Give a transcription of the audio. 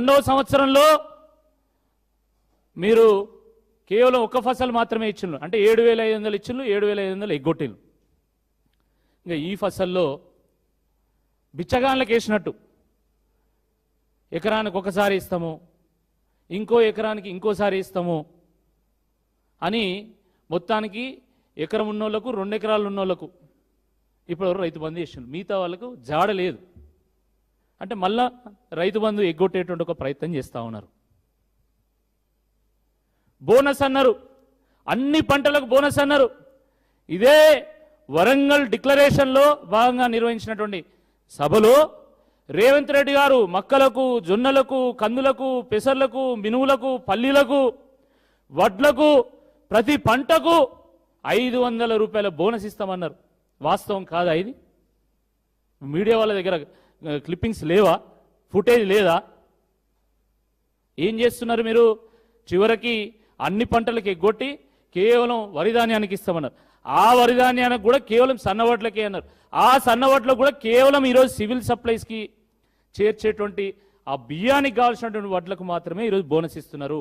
రెండవ సంవత్సరంలో మీరు కేవలం ఒక ఫసల్ మాత్రమే ఇచ్చిండ్రు, అంటే 7,500 ఇచ్చిండ్రు, 7,500 ఎగ్గొట్టిండ్రు. ఇంకా ఈ ఫసల్లో బిచ్చగాళ్ళకి వేసినట్టు ఎకరానికి ఒకసారి ఇస్తాము, ఇంకో ఎకరానికి ఇంకోసారి ఇస్తాము అని మొత్తానికి ఎకరం ఉన్నోళ్లకు 2 ఎకరాలు ఉన్నోళ్లకు ఇప్పుడు రైతు బంధు చేసిండ్రు, మిగతా వాళ్ళకు జాడ లేదు. అంటే మళ్ళా రైతు బంధు ఎగ్గొట్టేటువంటి ఒక ప్రయత్నం చేస్తూ ఉన్నారు. బోనస్ అన్నారు, అన్ని పంటలకు బోనస్ అన్నారు. ఇదే వరంగల్ డిక్లరేషన్లో భాగంగా నిర్వహించినటువంటి సభలో రేవంత్ రెడ్డి గారు మక్కలకు, జొన్నలకు, కందులకు, పెసర్లకు, మినువులకు, పల్లీలకు, వడ్లకు, ప్రతి పంటకు 500 రూపాయల బోనస్ ఇస్తామన్నారు. వాస్తవం కాదా ఇది? మీడియా వాళ్ళ దగ్గర క్లిప్పింగ్స్ లేవా? ఫుటేజ్ లేదా? ఏం చేస్తున్నారు మీరు? చివరికి అన్ని పంటలకు ఎగ్గొట్టి కేవలం వరిధాన్యానికి ఇస్తామన్నారు. ఆ వరిధాన్యానికి కూడా కేవలం సన్నవడ్లకే అన్నారు. ఆ సన్నవడ్లకు కూడా కేవలం ఈరోజు సివిల్ సప్లైస్కి చేర్చేటువంటి ఆ బియ్యానికి కావాల్సినటువంటి వడ్లకు మాత్రమే ఈరోజు బోనస్ ఇస్తున్నారు.